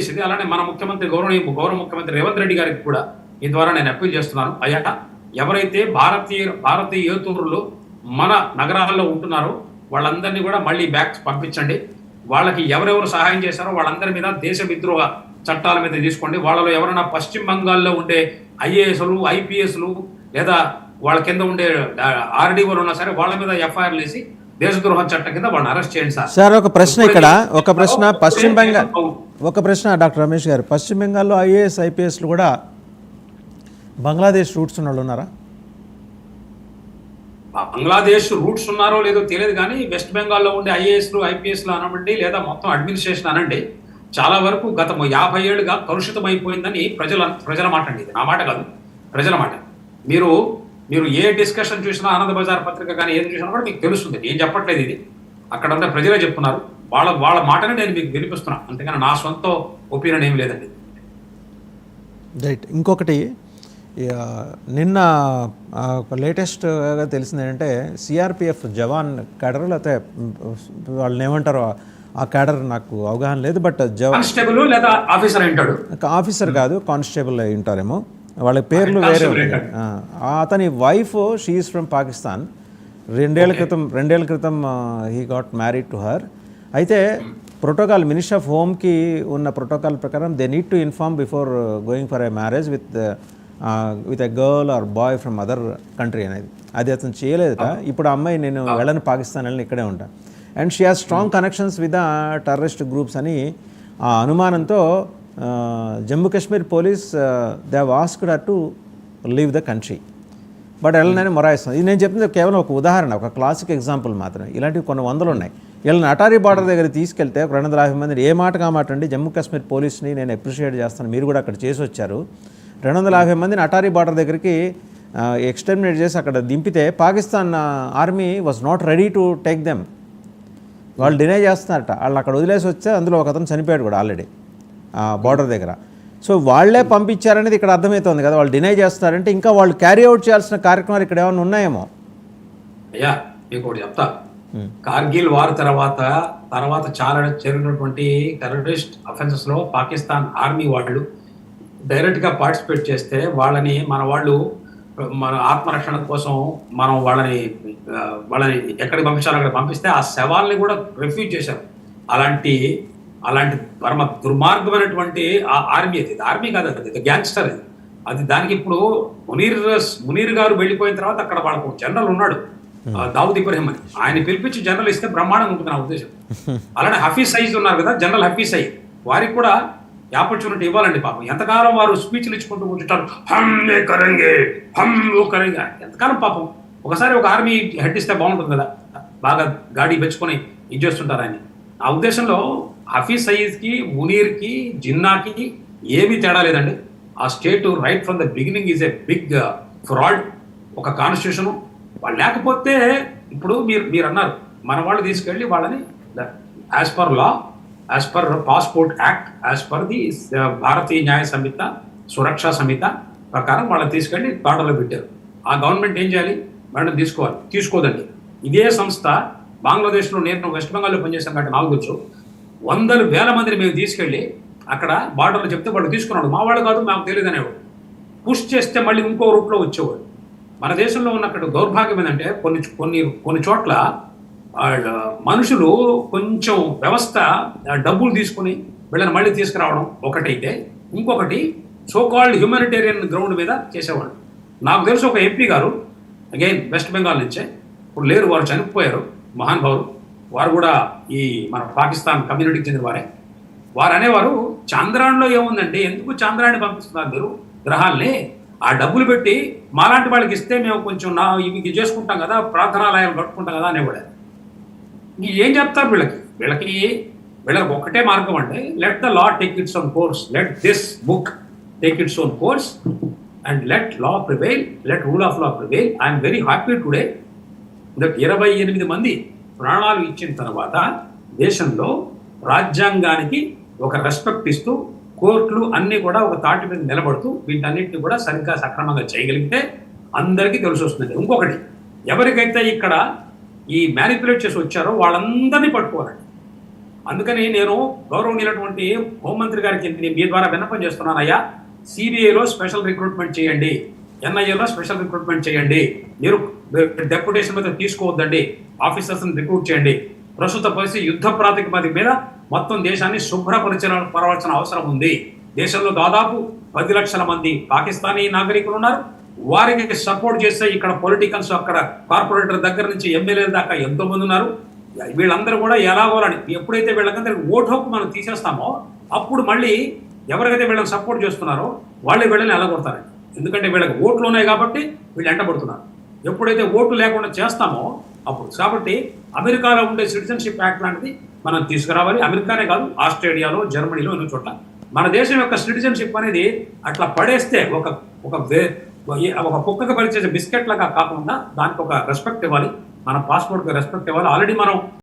చేసింది. అలానే మన ముఖ్యమంత్రి గౌరవ ముఖ్యమంత్రి రేవంత్ రెడ్డి గారికి కూడా ఈ ద్వారా నేను అప్పీల్ చేస్తున్నాను. అయ్యా, ఎవరైతే భారతీయేతరులు మన నగరాల్లో ఉంటున్నారో వాళ్ళందరినీ కూడా మళ్ళీ బ్యాక్ పంపించండి. వాళ్ళకి ఎవరెవరు సహాయం చేశారో వాళ్ళందరి మీద దేశ విద్రోహ చట్టాల మీద తీసుకోండి. వాళ్ళలో ఎవరైనా పశ్చిమ బంగాల్లో ఉండే ఐఏఎస్లు, ఐపీఎస్లు లేదా వాళ్ళ కింద ఉండే ఆర్డీఓలు ఉన్నా సరే వాళ్ళ మీద ఎఫ్ఐఆర్లు వేసి దేశద్రోహ చట్టం కింద వాళ్ళని అరెస్ట్ చేయండి సార్. సార్ ఒక ప్రశ్న ఇక్కడ ఒక ప్రశ్న డాక్టర్ రమేష్ గారు, పశ్చిమ బెంగాల్లో ఐఏఎస్ ఐపీఎస్లు కూడా బంగ్లాదేశ్ రూట్స్ ఉన్న వాళ్ళు ఉన్నారా? బంగ్లాదేశ్ రూట్స్ ఉన్నారో లేదో తెలియదు, కానీ వెస్ట్ బెంగాల్లో ఉండే ఐఏఎస్లు, ఐపీఎస్లు అనండి లేదా మొత్తం అడ్మినిస్ట్రేషన్ అనండి, చాలా వరకు గత 50 ఏళ్ళుగా కలుషితం అయిపోయిందని ప్రజల మాట అండి. ఇది నా మాట కాదు, ప్రజల మాట. మీరు ఏ డిస్కషన్ చూసినా, ఆనంద బజార్ పత్రిక కానీ ఏది చూసినా కూడా మీకు తెలుస్తుంది. నేను చెప్పట్లేదు, ఇది అక్కడ ఉన్న ప్రజలే చెప్తున్నారు. వాళ్ళ మాటనే నేను మీకు వినిపిస్తున్నాను, అంతేగాని నా సొంత ఒపీనియన్ ఏం లేదండి. రైట్. ఇంకొకటి, నిన్న లేటెస్ట్గా తెలిసింది ఏంటంటే సిఆర్పిఎఫ్ జవాన్ క్యాడర్, లేకపోతే వాళ్ళని ఏమంటారో ఆ క్యాడర్ నాకు అవగాహన లేదు, బట్ కానిస్టేబుల్ లేదా ఆఫీసర్ అంటాడు, ఆఫీసర్ కాదు కానిస్టేబుల్ అయి ఉంటారేమో, వాళ్ళ పేర్లు వేరే ఉంటాయి. అతని వైఫ్, షీఈస్ ఫ్రమ్ పాకిస్తాన్. 2 ఏళ్ల క్రితం he got married to her. అయితే ప్రోటోకాల్, మినిస్ట్రీ ఆఫ్ హోమ్కి ఉన్న ప్రోటోకాల్ ప్రకారం they need to inform before going for a marriage with a girl or boy from other country అనేది. అది అతను చేయలేదట. ఇప్పుడు ఆ అమ్మాయి నేను వెళ్ళను పాకిస్తాన్ వెళ్ళని ఇక్కడే ఉంటాను, and she has strong connections with the terrorist groups అని ఆ అనుమానంతో Jammu Kashmir police they have asked her to leave the country, but వెళ్ళనని మొరాయిస్తుంది. ఇది నేను చెప్పింది కేవలం ఒక ఉదాహరణ, ఒక క్లాసిక్ ఎగ్జాంపుల్ మాత్రమే. ఇలాంటివి కొన్ని వందలు ఉన్నాయి. వీళ్ళని అటారీ బార్డర్ దగ్గర తీసుకెళ్తే 250 మందిని ఏ మాట కామాటండి, జమ్మూ కాశ్మీర్ పోలీస్ని నేను అప్రిషియేట్ చేస్తాను, మీరు కూడా అక్కడ చేసి వచ్చారు. 250 మందిని అటారీ బార్డర్ దగ్గరికి ఎక్స్టర్మినేట్ చేసి అక్కడ దింపితే Pakistan army was not ready to take them. వాళ్ళు డినై చేస్తున్నారట. వాళ్ళు అక్కడ వదిలేసి వచ్చే అందులో ఒక అతను చనిపోయాడు కూడా ఆల్రెడీ బార్డర్ దగ్గర. సో వాళ్లే పంపించారనేది ఇక్కడ అర్థమవుతుంది కదా. వాళ్ళు డినై చేస్తున్నారంటే ఇంకా వాళ్ళు క్యారీ అవుట్ చేయాల్సిన కార్యక్రమాలు ఇక్కడ ఏమైనా ఉన్నాయేమో. అయ్యా, మీకు ఒకటి చెప్తా. కార్గిల్ వార్ తర్వాత చాలా జరిగినటువంటి టెర్రరిస్ట్ అఫెన్సెస్ లో పాకిస్తాన్ ఆర్మీ వాళ్ళు డైరెక్ట్ గా పార్టిసిపేట్ చేస్తే వాళ్ళని మన ఆత్మరక్షణ కోసం మనం వాళ్ళని ఎక్కడికి పంపించాలో అక్కడ పంపిస్తే ఆ శవాల్ని కూడా రిఫ్యూజ్ చేశారు. అలాంటి పరమ దుర్మార్గమైనటువంటి ఆ ఆర్మీ, అది ఆర్మీ కాదు, అది గ్యాంగ్స్టర్. అది దానికి ఇప్పుడు మునీర్ గారు వెళ్ళిపోయిన తర్వాత అక్కడ వాళ్ళకు జనరల్ ఉన్నాడు, దావుద్ ఇబ్రహీం అని. ఆయన పిలిపించి జనరల్ ఇస్తే బ్రహ్మాండంగా ఉంటుంది నా ఉద్దేశం. అలానే హఫీజ్ సయీద్ ఉన్నారు కదా, జనరల్ హఫీజ్ సయీద్, వారికి కూడా ఆపర్చునిటీ ఇవ్వాలండి. పాపం ఎంతకాలం వారు స్పీచ్లు ఇచ్చుకుంటూ కూర్చుంటారు, కరెంగే ఎంతకాలం. పాపం ఒకసారి ఒక ఆర్మీ హెడ్ ఇస్తే బాగుంటుంది కదా, బాగా గాడి పెంచుకొని ఇది చేస్తుంటారు ఆయన. ఆ ఉద్దేశంలో హఫీజ్ సయీద్కి, మునీర్కి, జిన్నాకి ఏమీ తేడా లేదండి. ఆ state right from the beginning is a big fraud. ఒక కాన్స్టిట్యూషను వాళ్ళు లేకపోతే, ఇప్పుడు మీరు అన్నారు మన వాళ్ళు తీసుకెళ్ళి వాళ్ళని as per law, as per passport act, as per the Bharatiya Nyaya Sanhita, సురక్షా సంహిత ప్రకారం వాళ్ళని తీసుకెళ్ళి బార్డర్లో పెట్టారు. ఆ గవర్నమెంట్ ఏం చేయాలి? వాళ్ళని తీసుకోదండి. ఇదే సంస్థ బంగ్లాదేశ్లో, నేను వెస్ట్ బెంగాల్లో పనిచేశాను కాబట్టి నాకు తెలుసు, 100,000 మందిని మేము తీసుకెళ్ళి అక్కడ బార్డర్లో చెప్తే వాళ్ళు తీసుకున్నాడు. మా వాళ్ళు కాదు, మాకు తెలియదు అనేవాడు. పుష్ చేస్తే మళ్ళీ ఇంకో రూట్లో వచ్చేవాడు. మన దేశంలో ఉన్న అక్కడ దౌర్భాగ్యం ఏంటంటే కొన్ని చోట్ల మనుషులు కొంచెం వ్యవస్థ డబ్బులు తీసుకుని వీళ్ళని మళ్ళీ తీసుకురావడం ఒకటైతే, ఇంకొకటి సోకాల్డ్ హ్యూమానిటేరియన్ గ్రౌండ్ మీద చేసేవాళ్ళు. నాకు తెలుసు ఒక ఎంపీ గారు, అగైన్ వెస్ట్ బెంగాల్ నుంచే, ఇప్పుడు లేరు, వారు చనిపోయారు, మహానుభావులు. వారు కూడా ఈ మన పాకిస్తాన్ కమ్యూనిటీకి చెందిన వారే. వారు అనేవారు, చంద్రాయణలో ఏముందండి, ఎందుకు చంద్రాయణ పంపిస్తున్నారు మీరు గ్రహాల్ని? ఆ డబ్బులు పెట్టి మాలాంటి వాళ్ళకి ఇస్తే మేము కొంచెం ఇవి చేసుకుంటాం కదా, ప్రార్థనాలయాలు కట్టుకుంటాం కదా అనేవాడు. ఏం చెప్తారు వీళ్ళకి ఒకటే మార్గం అండి, let the law take its own course, let this book take its own course and let law prevail, let rule of law prevail. I'm very happy today that 28 మంది ప్రాణాలు ఇచ్చిన తర్వాత దేశంలో రాజ్యాంగానికి ఒక రెస్పెక్ట్ ఇస్తూ కోర్టులు అన్నీ కూడా ఒక తాటి మీద నిలబడుతూ వీటన్నిటిని కూడా సరిగ్గా సక్రమంగా చేయగలిగితే అందరికీ తెలిసి వస్తుంది. ఇంకొకటి, ఎవరికైతే ఇక్కడ ఈ మ్యానిపులేట్ చేసి వచ్చారో వాళ్ళందరినీ పట్టుకోవాలండి. అందుకని నేను గౌరవనీయులటువంటి హోంమంత్రి గారికి మీ ద్వారా విన్నపం చేస్తున్నానయ్యా, సిబిఐలో స్పెషల్ రిక్రూట్మెంట్ చేయండి, ఎన్ఐఏలో స్పెషల్ రిక్రూట్మెంట్ చేయండి, మీరు డెప్యుటేషన్ మీద తీసుకోవద్దండి, ఆఫీసర్స్ని రిక్రూట్ చేయండి. ప్రస్తుత పరిస్థితి యుద్ధ ప్రాతిపదిక మీద మొత్తం దేశాన్ని శుభ్రపరచాల్సిన అవసరం ఉంది. దేశంలో దాదాపు 10 లక్షల మంది పాకిస్తానీ నాగరికులు ఉన్నారు. వారికి సపోర్ట్ చేస్తే ఇక్కడ పొలిటికల్స్, అక్కడ కార్పొరేటర్ దగ్గర నుంచి ఎమ్మెల్యేల దాకా ఎంతో మంది ఉన్నారు. వీళ్ళందరూ కూడా ఎలాగోలని ఎప్పుడైతే వీళ్ళకందరికి ఓటు హక్కు మనం తీసేస్తామో అప్పుడు మళ్ళీ ఎవరికైతే వీళ్ళని సపోర్ట్ చేస్తున్నారో వాళ్ళే వీళ్ళని ఎలాగొడతారండి. ఎందుకంటే వీళ్ళకి ఓట్లు ఉన్నాయి కాబట్టి వీళ్ళు ఎంటబడుతున్నారు. ఎప్పుడైతే ఓట్లు లేకుండా చేస్తామో అప్పుడు. కాబట్టి అమెరికాలో ఉండే సిటిజన్షిప్ యాక్ట్ లాంటిది మనం తీసుకురావాలి. అమెరికానే కాదు, ఆస్ట్రేలియాలో, జర్మనీలో ఎన్నో చోట్ల మన దేశం యొక్క సిటిజన్షిప్ అనేది అట్లా పడేస్తే ఒక కుక్కకి పరిచే బిస్కెట్ లాగా కాకుండా దానికి ఒక రెస్పెక్ట్ ఇవ్వాలి. మన పాస్పోర్ట్కి రెస్పెక్ట్ ఇవ్వాలి. ఆల్రెడీ మనం